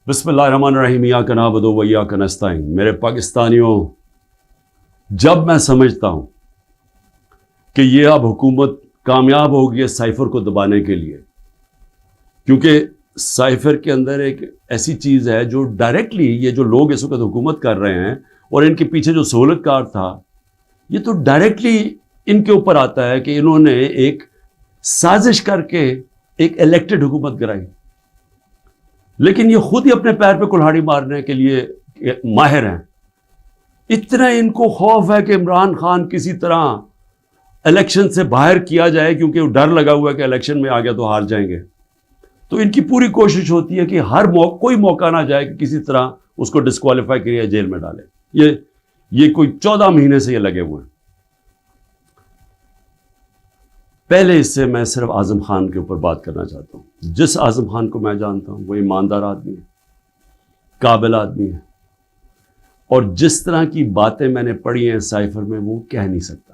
بسم اللہ الرحمن الرحیم، ایاک نعبد و ایاک نستعین۔ میرے پاکستانیوں، جب میں سمجھتا ہوں کہ یہ اب حکومت کامیاب ہوگی سائفر کو دبانے کے لیے، کیونکہ سائفر کے اندر ایک ایسی چیز ہے جو ڈائریکٹلی یہ جو لوگ اس وقت حکومت کر رہے ہیں اور ان کے پیچھے جو سہولت کار تھا، یہ تو ڈائریکٹلی ان کے اوپر آتا ہے کہ انہوں نے ایک سازش کر کے ایک الیکٹڈ حکومت کرائی، لیکن یہ خود ہی اپنے پیر پہ کلہاڑی مارنے کے لیے ماہر ہیں۔ اتنا ان کو خوف ہے کہ عمران خان کسی طرح الیکشن سے باہر کیا جائے، کیونکہ ڈر لگا ہوا ہے کہ الیکشن میں آ گیا تو ہار جائیں گے، تو ان کی پوری کوشش ہوتی ہے کہ ہر کوئی موقع نہ جائے کہ کسی طرح اس کو ڈسکوالیفائی کریے، جیل میں ڈالے۔ یہ کوئی 14 مہینے سے یہ لگے ہوئے ہیں۔ پہلے اس سے میں صرف اعظم خان کے اوپر بات کرنا چاہتا ہوں۔ جس اعظم خان کو میں جانتا ہوں وہ ایماندار آدمی ہے، قابل آدمی ہے، اور جس طرح کی باتیں میں نے پڑھی ہیں سائفر میں وہ کہہ نہیں سکتا۔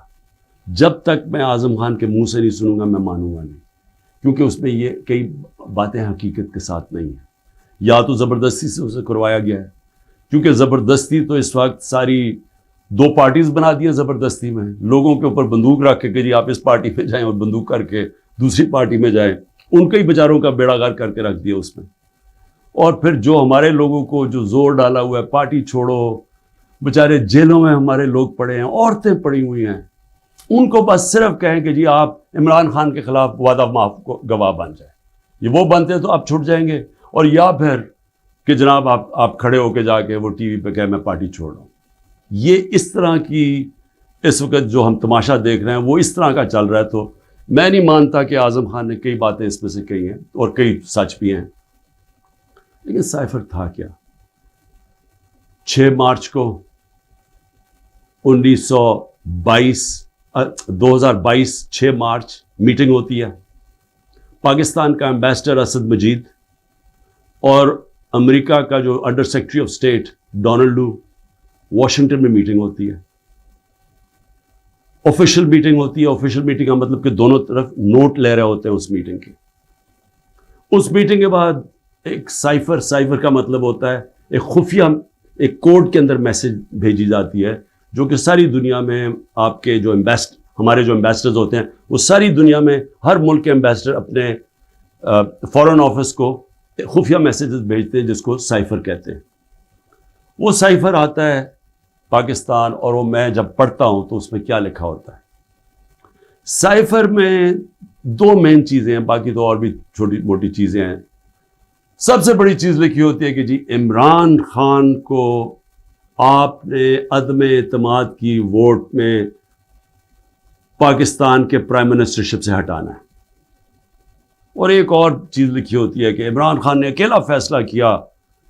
جب تک میں اعظم خان کے منہ سے نہیں سنوں گا میں مانوں گا نہیں، کیونکہ اس میں یہ کئی باتیں حقیقت کے ساتھ نہیں ہیں، یا تو زبردستی سے اسے کروایا گیا ہے، کیونکہ زبردستی تو اس وقت ساری 2 پارٹیز بنا دی ہیں۔ زبردستی میں لوگوں کے اوپر بندوق رکھ کے کہ جی آپ اس پارٹی میں جائیں، اور بندوق کر کے دوسری پارٹی میں جائیں، ان کے ہی بیچاروں کا بیڑا غرق کر کے رکھ دیا اس میں۔ اور پھر جو ہمارے لوگوں کو جو زور ڈالا ہوا ہے پارٹی چھوڑو، بیچارے جیلوں میں ہمارے لوگ پڑے ہیں، عورتیں پڑی ہوئی ہیں، ان کو بس صرف کہیں کہ جی آپ عمران خان کے خلاف وعدہ معاف گواہ بن جائیں، یہ وہ بنتے ہیں تو آپ چھٹ جائیں گے، اور یا پھر کہ جناب آپ کھڑے ہو کے جا کے وہ ٹی وی پہ کہیں میں پارٹی چھوڑ رہا ہوں۔ یہ اس طرح کی اس وقت جو ہم تماشا دیکھ رہے ہیں وہ اس طرح کا چل رہا ہے، تو میں نہیں مانتا کہ اعظم خان نے کئی باتیں اس میں سے کہی ہیں اور کئی سچ بھی ہیں، لیکن سائفر تھا کیا؟ 6 مارچ کو 2022 6 مارچ میٹنگ ہوتی ہے، پاکستان کا ایمبیسڈر اسد مجید اور امریکہ کا جو under secretary of state Donald Lu, Washington میں میٹنگ ہوتی ہے، آفیشیل میٹنگ ہوتی ہے۔ آفیشیل میٹنگ کا مطلب کہ دونوں طرف نوٹ لے رہے ہوتے ہیں اس میٹنگ کے۔ اس میٹنگ کے بعد ایک سائفر کا مطلب ہوتا ہے ایک خفیہ ایک کوڈ کے اندر میسج بھیجی جاتی ہے، جو کہ ساری دنیا میں آپ کے جو ہمارے جو ایمبیسڈرز ہوتے ہیں وہ ساری دنیا میں ہر ملک کے ایمبیسڈر اپنے فارن آفس کو خفیہ میسیجز بھیجتے ہیں، جس کو سائفر کہتے ہیں۔ وہ سائفر آتا ہے پاکستان، اور وہ میں جب پڑھتا ہوں تو اس میں کیا لکھا ہوتا ہے؟ سائفر میں 2 مین چیزیں ہیں، باقی تو اور بھی چھوٹی موٹی چیزیں ہیں۔ سب سے بڑی چیز لکھی ہوتی ہے کہ جی عمران خان کو آپ نے عدم اعتماد کی ووٹ میں پاکستان کے پرائم منسٹرشپ سے ہٹانا ہے۔ اور ایک اور چیز لکھی ہوتی ہے کہ عمران خان نے اکیلا فیصلہ کیا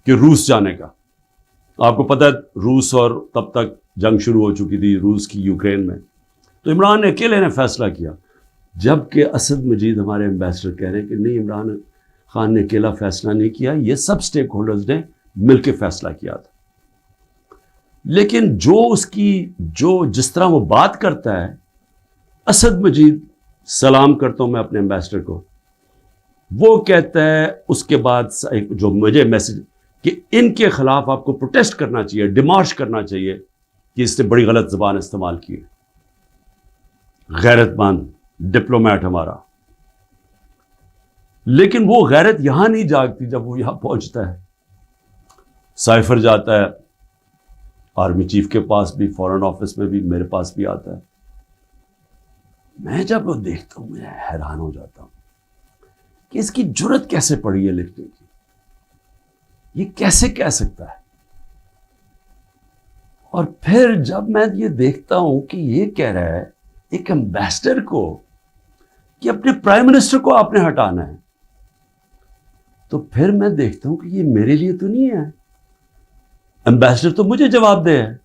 کہ روس جانے کا۔ آپ کو پتہ ہے روس، اور تب تک جنگ شروع ہو چکی تھی روس کی یوکرین میں، تو عمران نے اکیلے نے فیصلہ کیا، جبکہ اسد مجید ہمارے ایمبیسڈر کہہ رہے ہیں کہ نہیں، عمران خان نے اکیلا فیصلہ نہیں کیا، یہ سب سٹیک ہولڈرز نے مل کے فیصلہ کیا تھا۔ لیکن جس طرح وہ بات کرتا ہے، اسد مجید، سلام کرتا ہوں میں اپنے ایمبیسڈر کو، وہ کہتا ہے اس کے بعد جو مجھے میسج کہ ان کے خلاف آپ کو پروٹیسٹ کرنا چاہیے، ڈیمارش کرنا چاہیے کہ اس نے بڑی غلط زبان استعمال کی ہے۔ غیرت مند ڈپلومیٹ ہمارا، لیکن وہ غیرت یہاں نہیں جاگتی جب وہ یہاں پہنچتا ہے۔ سائفر جاتا ہے آرمی چیف کے پاس بھی، فورن آفس میں بھی، میرے پاس بھی آتا ہے۔ میں جب وہ دیکھتا ہوں میں حیران ہو جاتا ہوں کہ اس کی جرت کیسے پڑی ہے لکھنے کی، یہ کیسے کہہ سکتا ہے؟ اور پھر جب میں یہ دیکھتا ہوں کہ یہ کہہ رہا ہے ایک ایمبیسڈر کو کہ اپنے پرائم منسٹر کو آپ نے ہٹانا ہے، تو پھر میں دیکھتا ہوں کہ یہ میرے لیے تو نہیں ہے، ایمبیسڈر تو مجھے جواب دے ہے،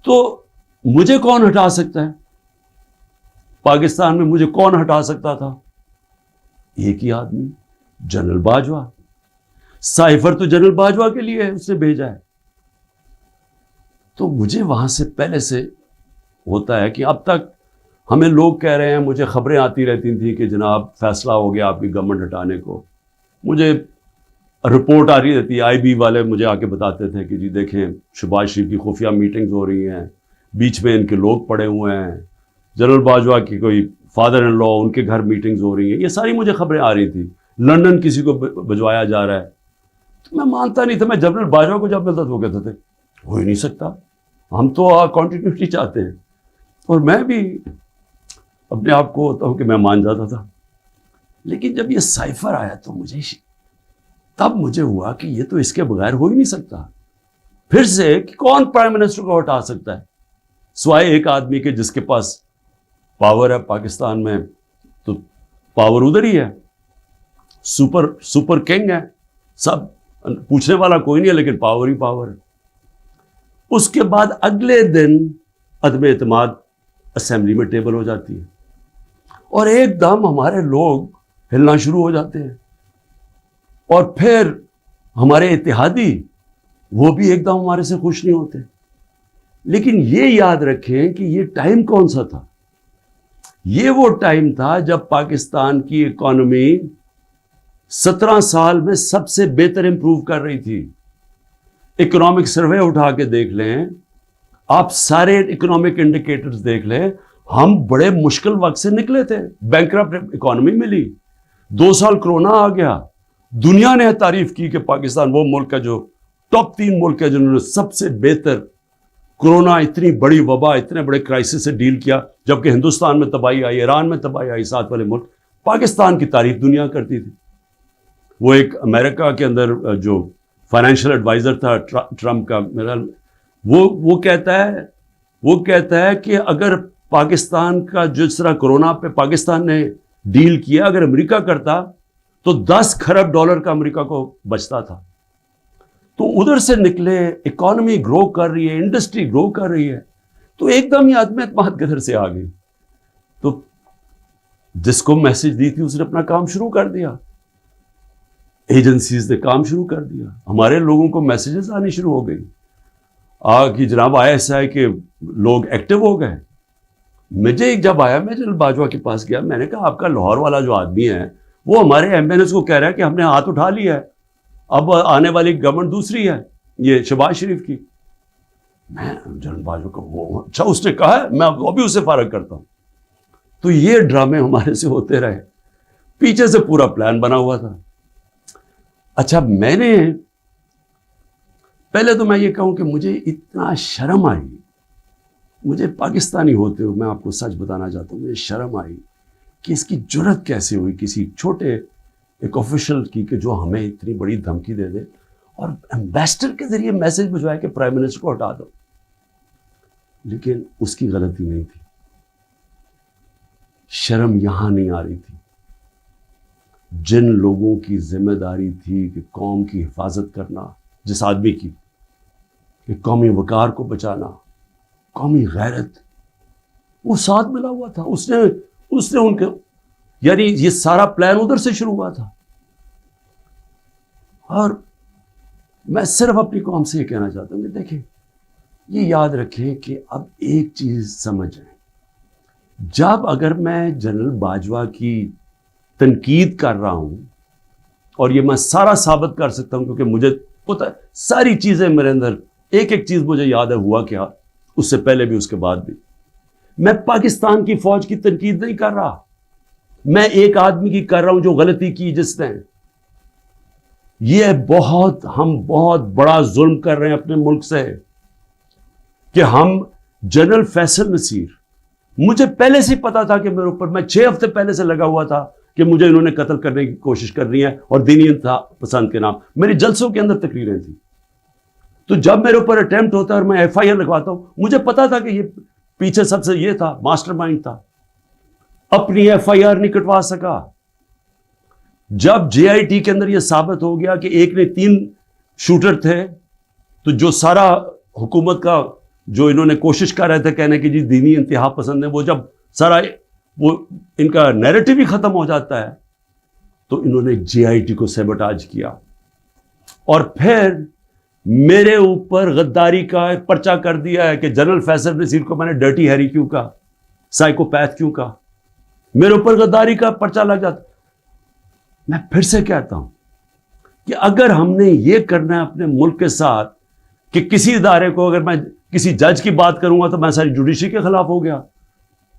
تو مجھے کون ہٹا سکتا ہے؟ پاکستان میں مجھے کون ہٹا سکتا تھا؟ ایک ہی آدمی، جنرل باجوہ۔ سائفر تو جنرل باجوہ کے لیے ہے، اس نے بھیجا ہے۔ تو مجھے وہاں سے پہلے سے ہوتا ہے کہ اب تک ہمیں لوگ کہہ رہے ہیں، مجھے خبریں آتی رہتی تھیں کہ جناب فیصلہ ہو گیا آپ کی گورنمنٹ ہٹانے کو، مجھے رپورٹ آ رہی رہتی ہے, IB والے مجھے آ کے بتاتے تھے کہ جی دیکھیں شہباز شریف کی خفیہ میٹنگز ہو رہی ہیں, بیچ میں ان کے لوگ پڑے ہوئے ہیں, جنرل باجوہ کی کوئی فادر ان لا ان کے گھر میٹنگز ہو رہی ہیں. یہ ساری مجھے خبریں آ رہی تھیں. لندن کسی کو بھجوایا جا رہا ہے. تو میں مانتا نہیں تھا. میں جنرل باجوہ کو جب ملتا تو وہ کہتے تھے ہو ہی نہیں سکتا, ہم تو کنٹینیوٹی چاہتے ہیں. اور میں بھی اپنے آپ کو ہوتا ہوں کہ میں مان جاتا تھا. لیکن جب یہ سائفر آیا تو تب مجھے ہوا کہ یہ تو اس کے بغیر ہو ہی نہیں سکتا. پھر سے کہ کون پرائم منسٹر کو ہٹا سکتا ہے سوائے ایک آدمی کے جس کے پاس پاور ہے پاکستان میں, تو پاور ادھر ہی ہے, سپر کنگ ہے, سب پوچھنے والا کوئی نہیں ہے لیکن پاور ہی پاور ہے. اس کے بعد اگلے دن عدم اعتماد اسمبلی میں ٹیبل ہو جاتی ہے اور ایک دم ہمارے لوگ ہلنا شروع ہو جاتے ہیں. اور پھر ہمارے اتحادی وہ بھی ایک دم ہمارے سے خوش نہیں ہوتے. لیکن یہ یاد رکھیں کہ یہ ٹائم کون سا تھا. یہ وہ ٹائم تھا جب پاکستان کی اکانومی 17 سال میں سب سے بہتر امپروو کر رہی تھی. اکنامک سروے اٹھا کے دیکھ لیں آپ, سارے اکنامک انڈیکیٹرز دیکھ لیں, ہم بڑے مشکل وقت سے نکلے تھے. بینکرپٹ اکانومی ملی, 2 سال کرونا آ گیا. دنیا نے تعریف کی کہ پاکستان وہ ملک ہے جو ٹاپ 3 ملک ہے جنہوں نے سب سے بہتر کرونا, اتنی بڑی وبا, اتنے بڑے کرائسس سے ڈیل کیا. جبکہ ہندوستان میں تباہی آئی, ایران میں تباہی آئی, ساتھ والے ملک, پاکستان کی تعریف دنیا کرتی تھی. وہ ایک امریکہ کے اندر جو فائنینشیل ایڈوائزر تھا ٹرمپ کا, میرا وہ کہتا ہے کہ اگر پاکستان کا جس طرح کرونا پہ پاکستان نے ڈیل کیا, اگر امریکہ کرتا تو 10 کھرب ڈالر کا امریکہ کو بچتا تھا. تو ادھر سے نکلے, اکانومی گرو کر رہی ہے, انڈسٹری گرو کر رہی ہے, تو ایک دم یہ عدم اعتماد کدھر سے آ گئی. تو جس کو میسج دی تھی اس نے اپنا کام شروع کر دیا, ایجنسیز نے کام شروع کر دیا, ہمارے لوگوں کو میسیجز آنی شروع ہو گئی کہ جناب ISI کے لوگ ایکٹیو ہو گئے. مجھے جب آیا, میں جنرل باجوہ کے پاس گیا, میں نے کہا آپ کا لاہور والا جو آدمی ہے وہ ہمارے MNS کو کہہ رہا ہے کہ ہم نے ہاتھ اٹھا لیا ہے, اب آنے والی گورنمنٹ دوسری ہے, یہ شہباز شریف کی. میں جنرل باجوہ کو وہ اچھا اس نے کہا ہے, میں وہ بھی اسے فارغ کرتا ہوں. تو یہ ڈرامے ہمارے سے ہوتے رہے, پیچھے سے پورا پلان بنا ہوا تھا. اچھا میں نے پہلے تو میں یہ کہوں کہ مجھے اتنا شرم آئی, مجھے پاکستانی ہوتے ہوئے میں آپ کو سچ بتانا چاہتا ہوں, مجھے شرم آئی کہ اس کی جرت کیسے ہوئی کسی چھوٹے ایک آفیشل کی کہ جو ہمیں اتنی بڑی دھمکی دے دے اور ایمبیسڈر کے ذریعے میسج بھجوائے کہ پرائم منسٹر کو ہٹا دو. لیکن اس کی غلطی نہیں تھی. شرم یہاں نہیں آ رہی تھی. جن لوگوں کی ذمہ داری تھی کہ قوم کی حفاظت کرنا, جس آدمی کی کہ قومی وقار کو بچانا, قومی غیرت, وہ ساتھ ملا ہوا تھا. اس نے ان کے, یعنی یہ سارا پلان ادھر سے شروع ہوا تھا. اور میں صرف اپنی قوم سے یہ کہنا چاہتا ہوں کہ دیکھیں, یہ یاد رکھیں کہ اب ایک چیز سمجھیں, جب اگر میں جنرل باجوہ کی تنقید کر رہا ہوں, اور یہ میں سارا ثابت کر سکتا ہوں کیونکہ مجھے پتہ ہے ساری چیزیں میرے اندر, ایک ایک چیز مجھے یاد ہے ہوا کیا, اس سے پہلے بھی اس کے بعد بھی. میں پاکستان کی فوج کی تنقید نہیں کر رہا, میں ایک آدمی کی کر رہا ہوں جو غلطی کی جس نے. یہ ہم بہت بڑا ظلم کر رہے ہیں اپنے ملک سے کہ ہم جنرل فیصل نصیر, مجھے پہلے سے پتا تھا کہ میرے اوپر, میں 6 ہفتے پہلے سے لگا ہوا تھا کہ مجھے انہوں نے قتل کرنے کی کوشش کر رہی ہے اور دینی انتہا پسند کے نام. میری جلسوں کے اندر تقریریں تھیں. تو جب میرے اوپر اٹیمپٹ ہوتا ہے اور میں FIR لگواتا ہوں, مجھے پتا تھا کہ یہ پیچھے سب سے یہ تھا, ماسٹر مائنڈ تھا. اپنی FIR نہیں کٹوا سکا. جب JIT کے اندر یہ ثابت ہو گیا کہ ایک نے 3 شوٹر تھے, تو جو سارا حکومت کا جو انہوں نے کوشش کر رہے تھے کہنے کی جی دینی انتہا پسند ہے, وہ جب سارا وہ ان کا نیریٹو ہی ختم ہو جاتا ہے, تو انہوں نے JIT کو سیبوٹاج کیا. اور پھر میرے اوپر غداری کا پرچہ کر دیا ہے کہ جنرل فیصل نصیر کو میں نے ڈرٹی ہیری کیوں کہا, سائیکوپیتھ کیوں کہا, میرے اوپر غداری کا پرچہ لگ جاتا. میں پھر سے کہتا ہوں کہ اگر ہم نے یہ کرنا ہے اپنے ملک کے ساتھ کہ کسی ادارے کو اگر میں کسی جج کی بات کروں گا تو میں ساری جوڈیشری کے خلاف ہو گیا،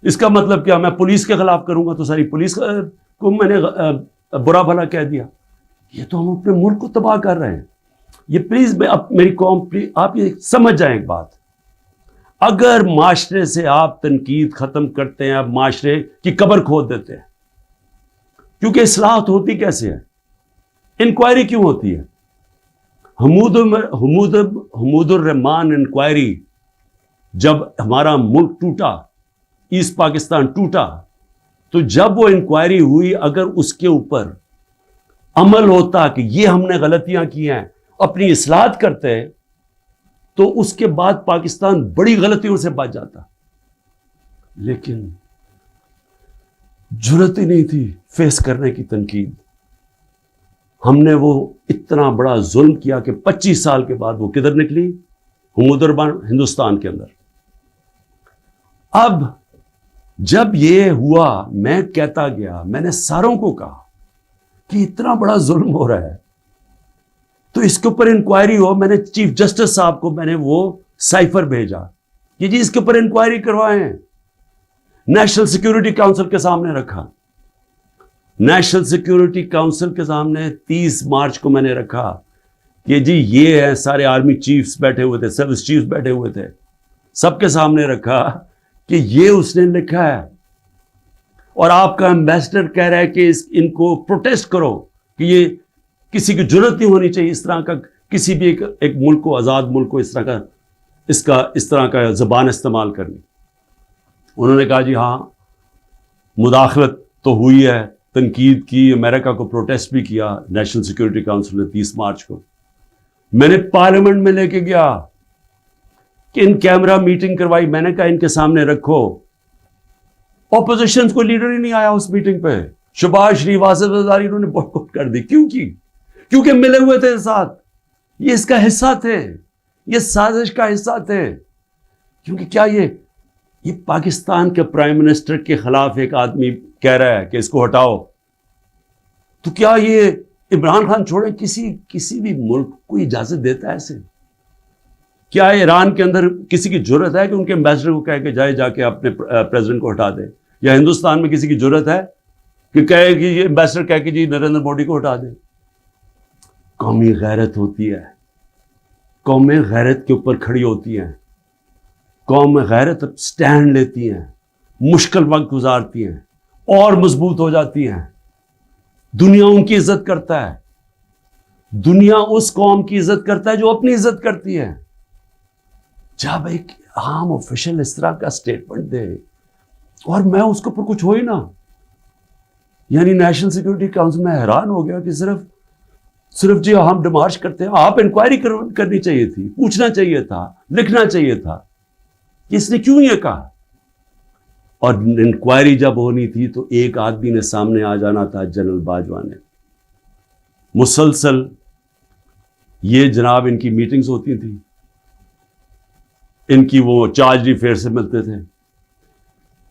اس کا مطلب کیا؟ میں پولیس کے خلاف کروں گا تو ساری پولیس کو میں نے برا بھلا کہہ دیا. یہ تو ہم اپنے ملک کو تباہ کر رہے ہیں. یہ پلیز میری قوم آپ یہ سمجھ جائیں ایک بات، اگر معاشرے سے آپ تنقید ختم کرتے ہیں، آپ معاشرے کی قبر کھود دیتے ہیں. کیونکہ اصلاحات ہوتی کیسے ہے؟ انکوائری کیوں ہوتی ہے؟ حمود الرحمان انکوائری، جب ہمارا ملک ٹوٹا، ایسٹ پاکستان ٹوٹا، تو جب وہ انکوائری ہوئی، اگر اس کے اوپر عمل ہوتا کہ یہ ہم نے غلطیاں کی ہیں، اپنی اصلاحات کرتے، تو اس کے بعد پاکستان بڑی غلطیوں سے بچ جاتا. لیکن جرات ہی نہیں تھی فیس کرنے کی تنقید. ہم نے وہ اتنا بڑا ظلم کیا کہ 25 سال کے بعد وہ کدھر نکلی؟ حمود الرحمان ہندوستان کے اندر. اب جب یہ ہوا، میں کہتا گیا، میں نے ساروں کو کہا کہ اتنا بڑا ظلم ہو رہا ہے تو اس کے اوپر انکوائری ہو. میں نے چیف جسٹس صاحب کو میں نے وہ سائفر بھیجا کہ جی اس کے اوپر انکوائری کروائیں. نیشنل سیکیورٹی کاؤنسل کے سامنے رکھا. نیشنل سیکیورٹی کاؤنسل کے سامنے 30 مارچ کو میں نے رکھا کہ جی یہ ہے، سارے آرمی چیفز بیٹھے ہوئے تھے، سروس چیفز بیٹھے ہوئے تھے، سب کے سامنے رکھا کہ یہ اس نے لکھا ہے اور آپ کا ایمبیسڈر کہہ رہا ہے کہ ان کو پروٹیسٹ کرو کہ یہ کسی کی جرات نہیں ہونی چاہیے اس طرح کا، کسی بھی ایک ملک کو، آزاد ملک کو اس طرح کا زبان استعمال کرنی. انہوں نے کہا جی ہاں مداخلت تو ہوئی ہے، تنقید کی، امریکہ کو پروٹیسٹ بھی کیا نیشنل سیکیورٹی کاؤنسل نے 30 مارچ کو. میں نے پارلیمنٹ میں لے کے گیا کہ ان کیمرہ میٹنگ کروائی. میں نے کہا ان کے سامنے رکھو. اپوزیشن کو لیڈر ہی نہیں آیا اس میٹنگ پہ. شہباز شریف، آصف زرداری، انہوں نے بائیکاٹ کر دی. کیوں کی؟ کیونکہ ملے ہوئے تھے ساتھ، یہ اس کا حصہ تھے، یہ سازش کا حصہ تھے. کیونکہ کیا یہ پاکستان کے پرائم منسٹر کے خلاف ایک آدمی کہہ رہا ہے کہ اس کو ہٹاؤ، تو کیا یہ عمران خان چھوڑیں کسی بھی ملک کو اجازت دیتا ہے ایسے؟ کیا ایران کے اندر کسی کی جرت ہے کہ ان کے ایمبیسڈر کو کہے کہ جا کے اپنے پریزیڈنٹ کو ہٹا دے؟ یا ہندوستان میں کسی کی جرت ہے کہ کہے کہ یہ ایمبیسڈر کہے کہ جی نریندر مودی کو ہٹا دے؟ قومی غیرت ہوتی ہے، قومیں غیرت کے اوپر کھڑی ہوتی ہیں، قوم غیرت سٹینڈ لیتی ہیں، مشکل وقت گزارتی ہیں اور مضبوط ہو جاتی ہیں. دنیا ان کی عزت کرتا ہے، دنیا اس قوم کی عزت کرتا ہے جو اپنی عزت کرتی ہے. جب ایک عام آفیشل اس طرح کا سٹیٹمنٹ دے اور میں اس کے اوپر کچھ ہو ہی نہ، یعنی نیشنل سیکیورٹی کاؤنسل میں حیران ہو گیا کہ صرف جی ہم ڈیمارش کرتے ہیں. آپ انکوائری کرنی چاہیے تھی، پوچھنا چاہیے تھا، لکھنا چاہیے تھا کہ اس نے کیوں یہ کہا. اور انکوائری جب ہونی تھی تو ایک آدمی نے سامنے آ جانا تھا، جنرل باجوہ نے. مسلسل یہ جناب ان کی میٹنگز ہوتی تھیں، ان کی وہ چارج افیئر سے ملتے تھے.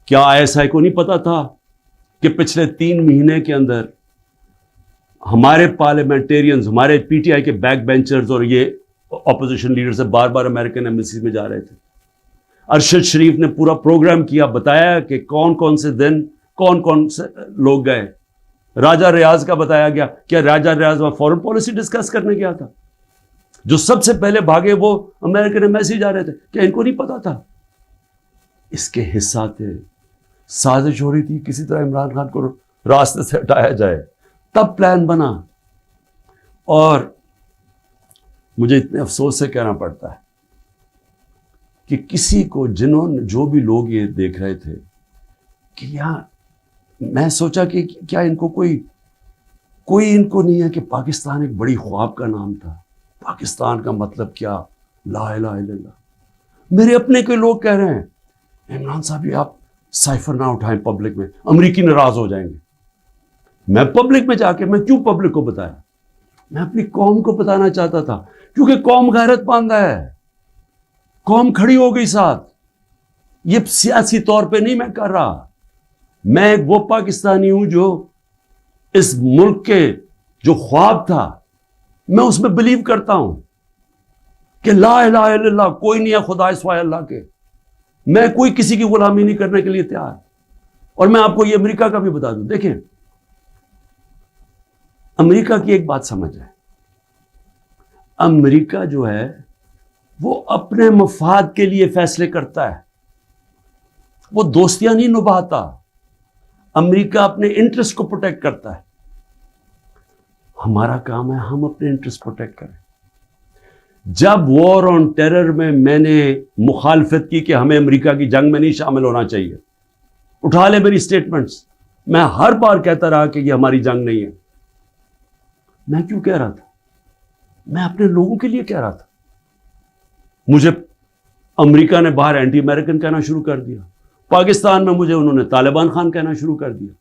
کیا ISI کو نہیں پتا تھا کہ پچھلے 3 مہینے کے اندر ہمارے پارلیمنٹیرینز، ہمارے PTI کے بیک بینچرز اور یہ اپوزیشن لیڈر سے بار بار امریکن ایمبیسی میں جا رہے تھے. ارشد شریف نے پورا پروگرام کیا، بتایا کہ کون سے دن کون سے لوگ گئے. راجہ ریاض کا بتایا گیا. کیا راجہ ریاض وہاں فورن پالیسی ڈسکس کرنے گیا تھا؟ جو سب سے پہلے بھاگے وہ امریکن ایمبیسی جا رہے تھے. کیا ان کو نہیں پتا تھا؟ اس کے حصہ تھے. سازش ہو رہی تھی کسی طرح عمران خان کو راستے سے ہٹایا جائے، تب پلان بنا. اور مجھے اتنے افسوس سے کہنا پڑتا ہے کہ کسی کو جو بھی لوگ یہ دیکھ رہے تھے کہ میں سوچا کہ کیا ان کو کوئی ان کو نہیں ہے کہ پاکستان ایک بڑی خواب کا نام تھا. پاکستان کا مطلب کیا؟ لا الہ الا اللہ. میرے اپنے کوئی لوگ کہہ رہے ہیں عمران صاحب یہ آپ سائفر نہ اٹھائیں پبلک میں، امریکی ناراض ہو جائیں گے. میں پبلک میں جا کے میں کیوں پبلک کو بتایا؟ میں اپنی قوم کو بتانا چاہتا تھا، کیونکہ قوم غیرت مند ہے، قوم کھڑی ہو گئی ساتھ. یہ سیاسی طور پہ نہیں میں کر رہا، میں ایک وہ پاکستانی ہوں جو اس ملک کے جو خواب تھا میں اس میں بلیو کرتا ہوں کہ لا الہ الا اللہ، کوئی نہیں ہے خدا سوائے اللہ کے، میں کوئی کسی کی غلامی نہیں کرنے کے لیے تیار۔ اور میں آپ کو یہ امریکہ کا بھی بتا دوں، دیکھیں امریکہ کی ایک بات سمجھ ہے، امریکہ جو ہے وہ اپنے مفاد کے لیے فیصلے کرتا ہے، وہ دوستیاں نہیں نبھاتا، امریکہ اپنے انٹرسٹ کو پروٹیکٹ کرتا ہے۔ ہمارا کام ہے ہم اپنے انٹرسٹ پروٹیکٹ کریں۔ جب وار آن ٹیرر میں نے مخالفت کی کہ ہمیں امریکہ کی جنگ میں نہیں شامل ہونا چاہیے، اٹھا لے میری سٹیٹمنٹس، میں ہر بار کہتا رہا کہ یہ ہماری جنگ نہیں ہے۔ میں کیوں کہہ رہا تھا؟ میں اپنے لوگوں کے لیے کہہ رہا تھا۔ مجھے امریکہ نے باہر اینٹی امریکن کہنا شروع کر دیا، پاکستان میں مجھے انہوں نے طالبان خان کہنا شروع کر دیا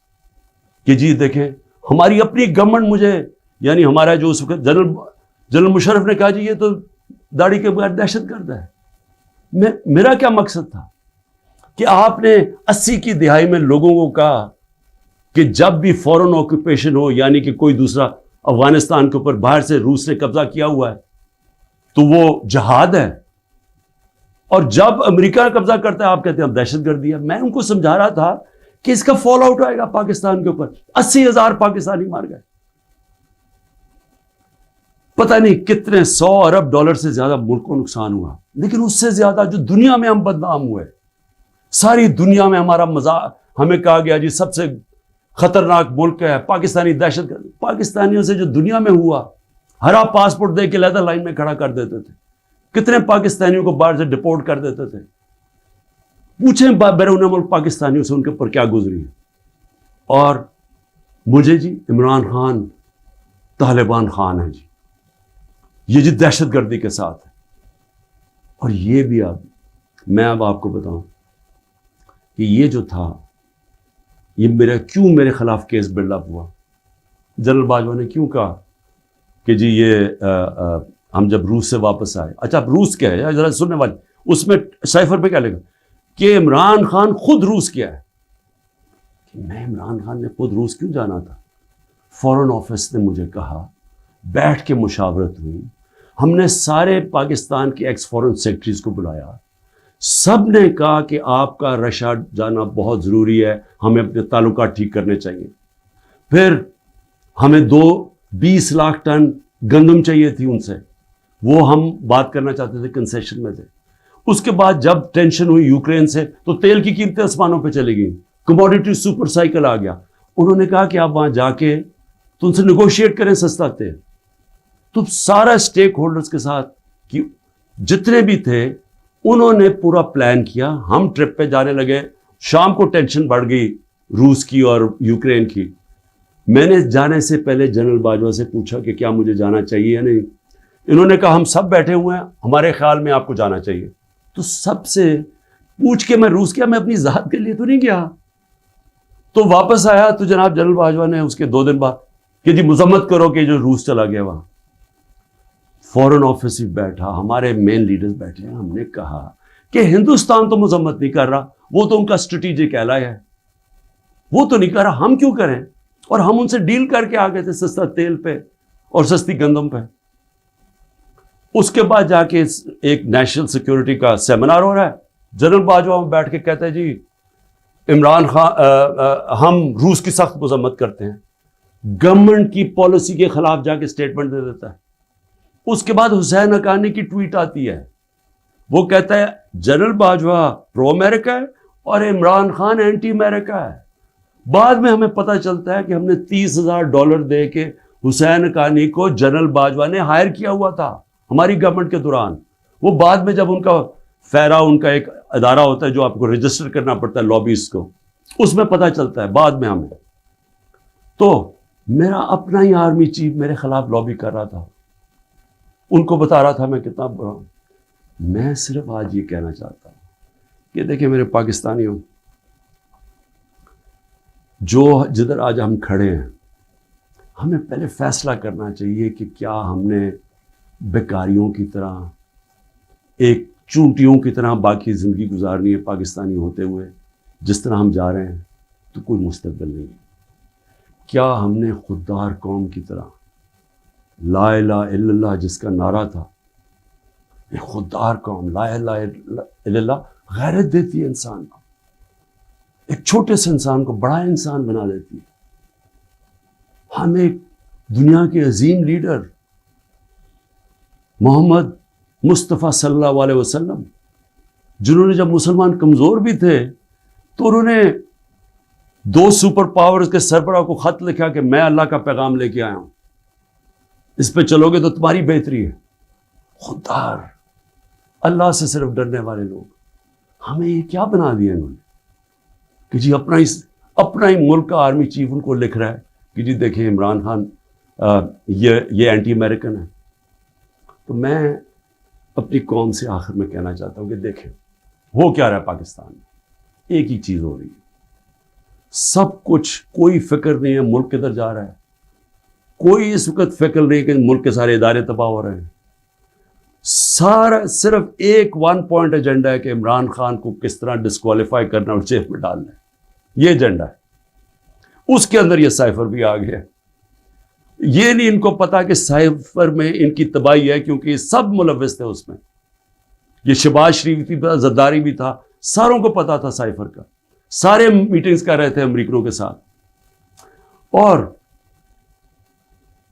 کہ جی دیکھیں ہماری اپنی گورنمنٹ مجھے، یعنی ہمارا جو اس وقت جنرل مشرف نے کہا جی یہ تو داڑھی کے بغیر دہشت گرد ہے۔ میرا کیا مقصد تھا کہ آپ نے 80 کی دہائی میں لوگوں کو کہا کہ جب بھی فورن آکوپیشن ہو، یعنی کہ کوئی دوسرا افغانستان کے اوپر باہر سے روس نے قبضہ کیا ہوا ہے تو وہ جہاد ہے، اور جب امریکہ قبضہ کرتا ہے آپ کہتے ہیں اب دہشت گردی ہے۔ میں ان کو سمجھا رہا تھا کہ اس کا فال آؤٹ آئے گا پاکستان کے اوپر، 80,000 پاکستانی مار گئے، پتہ نہیں کتنے 100 ارب ڈالر سے زیادہ ملک کو نقصان ہوا، لیکن اس سے زیادہ جو دنیا میں ہم بدنام ہوئے، ساری دنیا میں ہمارا مذاق، ہمیں کہا گیا جی سب سے خطرناک ملک ہے پاکستانی دہشت گرد۔ پاکستانیوں سے جو دنیا میں ہوا، ہرا پاسپورٹ دے کے لیدر لائن میں کھڑا کر دیتے تھے، کتنے پاکستانیوں کو باہر سے ڈپورٹ کر دیتے تھے۔ پوچھیں بیرون ملک پاکستانیوں سے ان کے اوپر کیا گزری ہے۔ اور مجھے جی عمران خان طالبان خان ہے جی، یہ جی دہشت گردی کے ساتھ ہے۔ اور یہ بھی میں اب آپ کو بتاؤں کہ یہ جو تھا یہ کیوں میرے خلاف کیس بلڈ اپ ہوا۔ جنرل باجوہ نے کیوں کہا کہ جی یہ ہم جب روس سے واپس آئے، اچھا اب روس کیا ہے ذرا سننے والے، اس میں سائفر پہ کیا لکھا کہ عمران خان خود روس کیا ہے۔ میں عمران خان نے خود روس کیوں جانا تھا؟ فورن آفس نے مجھے کہا، بیٹھ کے مشاورت ہوئی، ہم نے سارے پاکستان کے ایکس فورن سیکرٹریز کو بلایا، سب نے کہا کہ آپ کا رشیا جانا بہت ضروری ہے، ہمیں اپنے تعلقات ٹھیک کرنے چاہیے۔ پھر ہمیں 20 لاکھ ٹن گندم چاہیے تھی ان سے، وہ ہم بات کرنا چاہتے تھے، کنسیشن میں تھے۔ اس کے بعد جب ٹینشن ہوئی یوکرین سے تو تیل کی قیمتیں آسمانوں پہ چلی گئیں، کموڈیٹی سپر سائیکل آ گیا۔ انہوں نے کہا کہ آپ وہاں جا کے تو ان سے نیگوشیٹ کریں سستا تیل۔ تو سارا سٹیک ہولڈرز کے ساتھ کہ جتنے بھی تھے انہوں نے پورا پلان کیا، ہم ٹرپ پہ جانے لگے۔ شام کو ٹینشن بڑھ گئی روس کی اور یوکرین کی۔ میں نے جانے سے پہلے جنرل باجوہ سے پوچھا کہ کیا مجھے جانا چاہیے یا نہیں۔ انہوں نے کہا ہم سب بیٹھے ہوئے ہیں، ہمارے خیال میں آپ کو جانا چاہیے۔ تو سب سے پوچھ کے میں روس گیا، میں اپنی ذات کے لیے تو نہیں گیا۔ تو واپس آیا تو جناب جنرل باجوہ نے اس کے 2 دن بعد کہ جی مذمت کرو کہ جو روس چلا گیا وہاں۔ فورن آفس ہی بیٹھا، ہمارے مین لیڈرز بیٹھے ہیں، ہم نے کہا کہ ہندوستان تو مذمت نہیں کر رہا، وہ تو ان کا اسٹریٹجک ایلائی ہے، وہ تو نہیں کر رہا، ہم کیوں کریں؟ اور ہم ان سے ڈیل کر کے آ گئے تھے سستا تیل پہ اور سستی گندم پہ۔ اس کے بعد جا کے ایک نیشنل سیکیورٹی کا سیمینار ہو رہا ہے، جنرل باجوہ بیٹھ کے کہتا ہے جی عمران خان ہم روس کی سخت مذمت کرتے ہیں، گورنمنٹ کی پالیسی کے خلاف جا کے سٹیٹمنٹ دے دیتا ہے۔ اس کے بعد حسین حقانی کی ٹویٹ آتی ہے، وہ کہتا ہے جنرل باجوہ پرو امریکہ ہے اور عمران خان اینٹی امریکہ ہے۔ بعد میں ہمیں پتہ چلتا ہے کہ ہم نے $30,000 دے کے حسین حقانی کو جنرل باجوہ نے ہائر کیا ہوا تھا ہماری گورنمنٹ کے دوران۔ وہ بعد میں جب ان کا فیرا، ان کا ایک ادارہ ہوتا ہے جو آپ کو رجسٹر کرنا پڑتا ہے لابیز کو، اس میں پتہ چلتا ہے بعد میں ہمیں۔ تو میرا اپنا ہی آرمی چیف میرے خلاف لابی کر رہا تھا، ان کو بتا رہا تھا میں کتنا برا ہوں۔ میں صرف آج یہ کہنا چاہتا ہوں کہ دیکھیں میرے پاکستانیوں، جو جدھر آج ہم کھڑے ہیں، ہمیں پہلے فیصلہ کرنا چاہیے کہ کیا ہم نے بیکاریوں کی طرح، ایک چونٹیوں کی طرح باقی زندگی گزارنی ہے پاکستانی ہوتے ہوئے؟ جس طرح ہم جا رہے ہیں تو کوئی مستقبل نہیں ہے۔ کیا ہم نے خوددار قوم کی طرح لا الہ الا اللہ جس کا نعرہ تھا، ایک خوددار قوم، لا الہ الا اللہ غیرت دیتی ہے انسان کو، ایک چھوٹے سے انسان کو بڑا انسان بنا دیتی ہے۔ ہم ایک دنیا کے عظیم لیڈر محمد مصطفیٰ صلی اللہ علیہ وسلم، جنہوں نے جب مسلمان کمزور بھی تھے تو انہوں نے 2 سپر پاورز کے سربراہ کو خط لکھا کہ میں اللہ کا پیغام لے کے آیا ہوں، اس پہ چلو گے تو تمہاری بہتری ہے۔ خوددار، اللہ سے صرف ڈرنے والے لوگ، ہمیں یہ کیا بنا دیا انہوں نے کہ جی اپنا ہی ملک کا آرمی چیف ان کو لکھ رہا ہے کہ جی دیکھیں عمران خان یہ اینٹی امریکن ہے۔ تو میں اپنی قوم سے آخر میں کہنا چاہتا ہوں کہ دیکھیں ہو کیا رہا ہے پاکستان میں، ایک ہی چیز ہو رہی ہے، سب کچھ، کوئی فکر نہیں ہے ملک کدھر جا رہا ہے، کوئی اس وقت فکر نہیں کہ ملک کے سارے ادارے تباہ ہو رہے ہیں، سارا صرف ایک 1 پوائنٹ ایجنڈا ہے کہ عمران خان کو کس طرح ڈسکوالیفائی کرنا اور جیل میں ڈالنا ہے، یہ ایجنڈا ہے۔ اس کے اندر یہ سائفر بھی آ گیا ہے۔ یہ نہیں ان کو پتا کہ سائفر میں ان کی تباہی ہے، کیونکہ یہ سب ملوث تھے اس میں، یہ شہباز شریف بھی تھا، زرداری بھی تھا، ساروں کو پتا تھا سائفر کا، سارے میٹنگز کر رہے تھے امریکنوں کے ساتھ۔ اور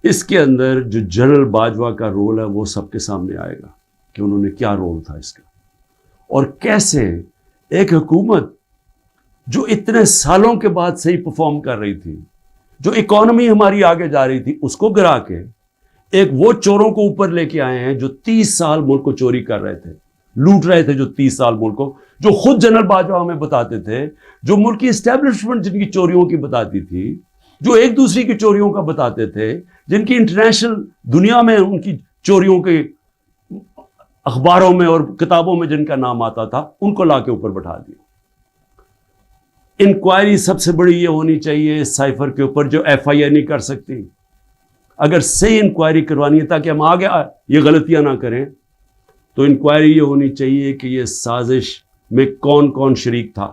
اس کے اندر جو جنرل باجوہ کا رول ہے وہ سب کے سامنے آئے گا کہ انہوں نے کیا رول تھا اس کا، اور کیسے ایک حکومت جو اتنے سالوں کے بعد صحیح پرفارم کر رہی تھی، جو اکانومی ہماری آگے جا رہی تھی، اس کو گرا کے ایک وہ چوروں کو اوپر لے کے آئے ہیں جو 30 سال ملک کو چوری کر رہے تھے، لوٹ رہے تھے، جو 30 سال ملک کو، جو خود جنرل باجوہ ہمیں بتاتے تھے، جو ملک کی اسٹیبلشمنٹ جن کی چوریوں کی بتاتی تھی، جو ایک دوسری کی چوریوں کا بتاتے تھے، جن کی انٹرنیشنل دنیا میں ان کی چوریوں کے اخباروں میں اور کتابوں میں جن کا نام آتا تھا، ان کو لا کے اوپر بٹھا دیا۔ انکوائری سب سے بڑی یہ ہونی چاہیے سائفر کے اوپر، جو ایف آئی اے نہیں کر سکتی۔ اگر صحیح انکوائری کروانی ہے تاکہ ہم آگے یہ غلطیاں نہ کریں، تو انکوائری یہ ہونی چاہیے کہ یہ سازش میں کون کون شریک تھا،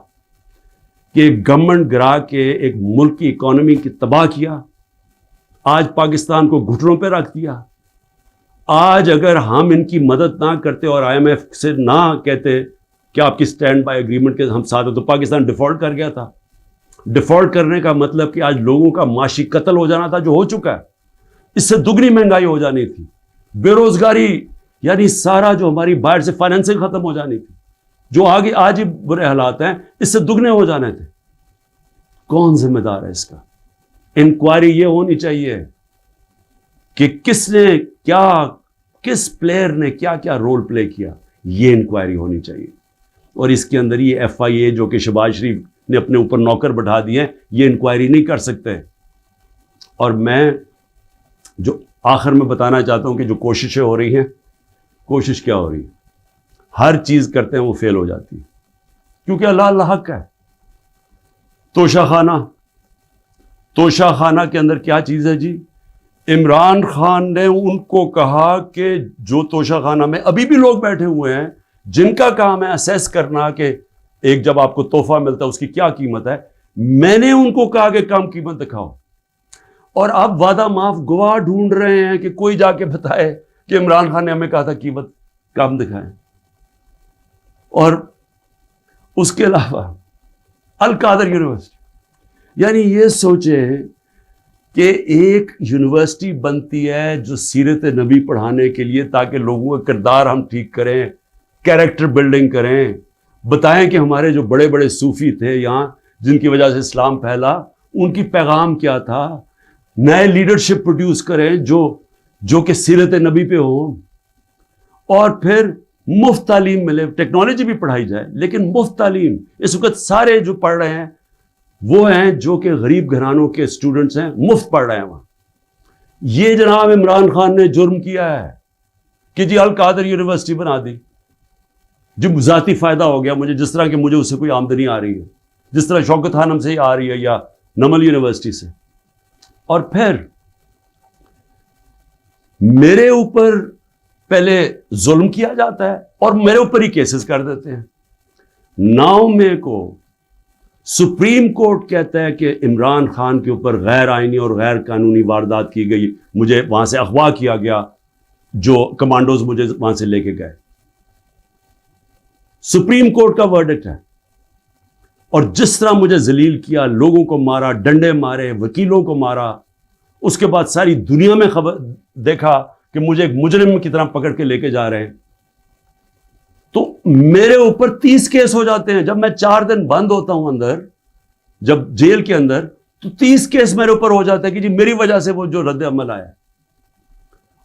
کہ گورنمنٹ گرا کے ایک ملک کی اکانومی کی تباہ کیا، آج پاکستان کو گھٹنوں پہ رکھ دیا۔ آج اگر ہم ان کی مدد نہ کرتے اور آئی ایم ایف سے نہ کہتے کہ آپ کی سٹینڈ بائی ایگریمنٹ کے ہم ساتھ ہیں، تو پاکستان ڈیفالٹ کر گیا تھا۔ ڈیفالٹ کرنے کا مطلب کہ آج لوگوں کا معاشی قتل ہو جانا تھا، جو ہو چکا ہے، اس سے دگنی مہنگائی ہو جانی تھی، بے روزگاری یعنی سارا جو ہماری باہر سے فائنینسنگ ختم ہو جانی تھی، جو آگے آج ہی برے حالات ہیں، اس سے دگنے ہو جانے تھے۔ کون ذمہ دار ہے اس کا؟ انکوائری یہ ہونی چاہیے کہ کس نے کیا، کس پلیئر نے کیا کیا رول پلے کیا، یہ انکوائری ہونی چاہیے۔ اور اس کے اندر یہ ایف آئی اے جو کہ شہباز شریف نے اپنے اوپر نوکر بٹھا دیے، یہ انکوائری نہیں کر سکتے۔ اور میں جو آخر میں بتانا چاہتا ہوں کہ جو کوششیں ہو رہی ہیں، کوشش کیا ہو رہی ہے؟ ہر چیز کرتے ہیں وہ فیل ہو جاتی ہے، کیونکہ اللہ حق ہے۔ توشہ خانہ کے اندر کیا چیز ہے جی؟ عمران خان نے ان کو کہا کہ جو توشہ خانہ میں ابھی بھی لوگ بیٹھے ہوئے ہیں، جن کا کام ہے اسیس کرنا کہ ایک جب آپ کو تحفہ ملتا ہے اس کی کیا قیمت ہے، میں نے ان کو کہا کہ کم قیمت دکھاؤ، اور آپ وعدہ معاف گواہ ڈھونڈ رہے ہیں کہ کوئی جا کے بتائے کہ عمران خان نے ہمیں کہا تھا قیمت کم دکھائیں۔ اور اس کے علاوہ القادر یونیورسٹی، یعنی یہ سوچیں کہ ایک یونیورسٹی بنتی ہے جو سیرت نبی پڑھانے کے لیے، تاکہ لوگوں کا کردار ہم ٹھیک کریں، کیریکٹر بلڈنگ کریں، بتائیں کہ ہمارے جو بڑے بڑے صوفی تھے یہاں، جن کی وجہ سے اسلام پھیلا، ان کی پیغام کیا تھا، نئے لیڈرشپ پروڈیوس کریں جو کہ سیرت نبی پہ ہوں، اور پھر مفت تعلیم ملے، ٹیکنالوجی بھی پڑھائی جائے لیکن مفت تعلیم۔ اس وقت سارے جو پڑھ رہے ہیں وہ ہیں جو کہ غریب گھرانوں کے اسٹوڈنٹس ہیں، مفت پڑھ رہے ہیں وہاں۔ یہ جناب عمران خان نے جرم کیا ہے کہ جی القادر یونیورسٹی بنا دی، جو ذاتی فائدہ ہو گیا مجھے، جس طرح کہ مجھے اس سے کوئی آمدنی آ رہی ہے، جس طرح شوکت خانم سے ہی آ رہی ہے یا نمل یونیورسٹی سے۔ اور پھر میرے اوپر پہلے ظلم کیا جاتا ہے اور میرے اوپر ہی کیسز کر دیتے ہیں۔ 9 مئی کو سپریم کورٹ کہتا ہے کہ عمران خان کے اوپر غیر آئینی اور غیر قانونی واردات کی گئی, مجھے وہاں سے اغوا کیا گیا, جو کمانڈوز مجھے وہاں سے لے کے گئے. سپریم کورٹ کا ورڈکٹ ہے. اور جس طرح مجھے ذلیل کیا, لوگوں کو مارا, ڈنڈے مارے, وکیلوں کو مارا, اس کے بعد ساری دنیا میں خبر دیکھا کہ مجھے ایک مجرم کی طرح پکڑ کے لے کے جا رہے ہیں, تو میرے اوپر 30 کیس ہو جاتے ہیں. جب میں 4 دن بند ہوتا ہوں اندر, جب جیل کے اندر, تو 30 کیس میرے اوپر ہو جاتے ہیں کہ جی میری وجہ سے وہ جو رد عمل آیا.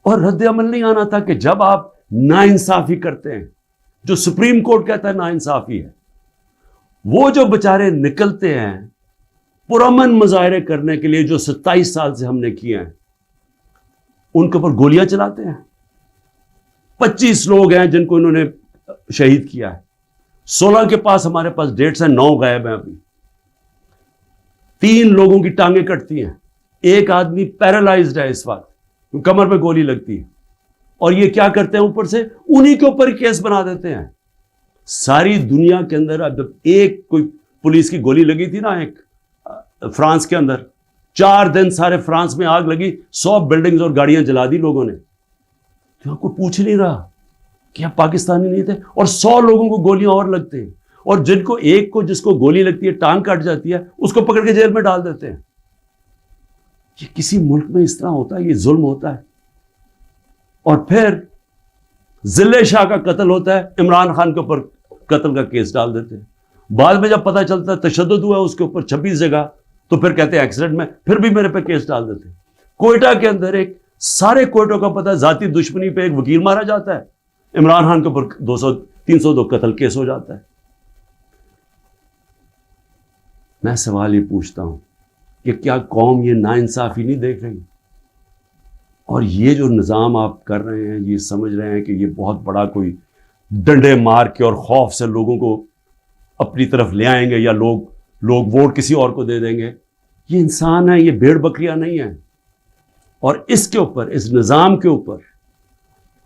اور رد عمل نہیں آنا تھا کہ جب آپ ناانصافی کرتے ہیں, جو سپریم کورٹ کہتا ہے ناانصافی ہے, وہ جو بچارے نکلتے ہیں پرامن مظاہرے کرنے کے لیے, جو 27 سال سے ہم نے کیے ہیں, ان کے اوپر گولیاں چلاتے ہیں. 25 لوگ ہیں جن کو انہوں نے شہید کیا ہے. 16 کے پاس ہمارے پاس ڈیٹس ہیں, 9 غائب ہیں ابھی. 3 لوگوں کی ٹانگیں کٹتی ہیں, ایک آدمی پیرالائزڈ ہے اس وقت, کمر پہ گولی لگتی ہے. اور یہ کیا کرتے ہیں, اوپر سے انہی کے اوپر کیس بنا دیتے ہیں. ساری دنیا کے اندر اب جب ایک کوئی پولیس کی گولی لگی تھی نا, ایک فرانس کے اندر, 4 دن سارے فرانس میں آگ لگی, 100 بلڈنگز اور گاڑیاں جلا دی لوگوں نے. تو کوئی پوچھ نہیں رہا کہ آپ پاکستانی نہیں تھے. اور 100 لوگوں کو گولیاں اور لگتے ہیں, اور جن کو ایک کو جس کو گولی لگتی ہے, ٹانگ کٹ جاتی ہے, اس کو پکڑ کے جیل میں ڈال دیتے ہیں. یہ کسی ملک میں اس طرح ہوتا ہے؟ یہ ظلم ہوتا ہے. اور پھر ضلع شاہ کا قتل ہوتا ہے, عمران خان کے اوپر قتل کا کیس ڈال دیتے ہیں. بعد میں جب پتہ چلتا ہے تشدد ہوا اس کے اوپر 26 جگہ, تو پھر کہتے ہیں ایکسیڈنٹ میں, پھر بھی میرے پہ کیس ڈال دیتے ہیں. کوئٹہ کے اندر ایک سارے کوئٹوں کا پتہ ہے, ذاتی دشمنی پہ ایک وکیل مارا جاتا ہے, عمران خان کے اوپر 302 قتل کیس ہو جاتا ہے. میں سوال یہ پوچھتا ہوں کہ کیا قوم یہ ناانصافی نہیں دیکھ رہی؟ اور یہ جو نظام آپ کر رہے ہیں, یہ سمجھ رہے ہیں کہ یہ بہت بڑا کوئی ڈنڈے مار کے اور خوف سے لوگوں کو اپنی طرف لے آئیں گے, یا لوگ ووٹ کسی اور کو دے دیں گے. یہ انسان ہے, یہ بھیڑ بکریاں نہیں ہیں. اور اس کے اوپر, اس نظام کے اوپر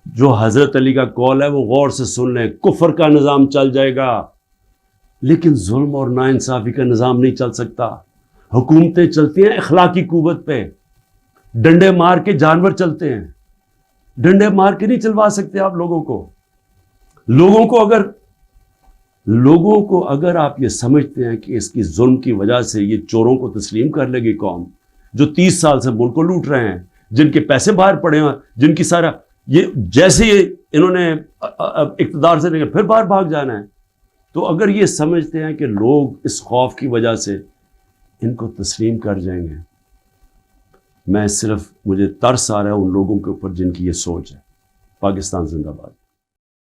جو حضرت علی کا قول ہے وہ غور سے سن لیں. کفر کا نظام چل جائے گا, لیکن ظلم اور ناانصافی کا نظام نہیں چل سکتا. حکومتیں چلتی ہیں اخلاقی قوت پہ, ڈنڈے مار کے جانور چلتے ہیں. ڈنڈے مار کے نہیں چلوا سکتے آپ لوگوں کو. لوگوں کو اگر آپ یہ سمجھتے ہیں کہ اس کی ظلم کی وجہ سے یہ چوروں کو تسلیم کر لے گی قوم, جو 30 سال سے ملک کو لوٹ رہے ہیں, جن کے پیسے باہر پڑے ہیں, جن کی سارا یہ جیسے انہوں نے اقتدار سے لے کے پھر باہر بھاگ جانا ہے, تو اگر یہ سمجھتے ہیں کہ لوگ اس خوف کی وجہ سے ان کو تسلیم کر جائیں گے, مجھے ترس آ رہا ہے ان لوگوں کے اوپر جن کی یہ سوچ ہے. پاکستان زندہ باد.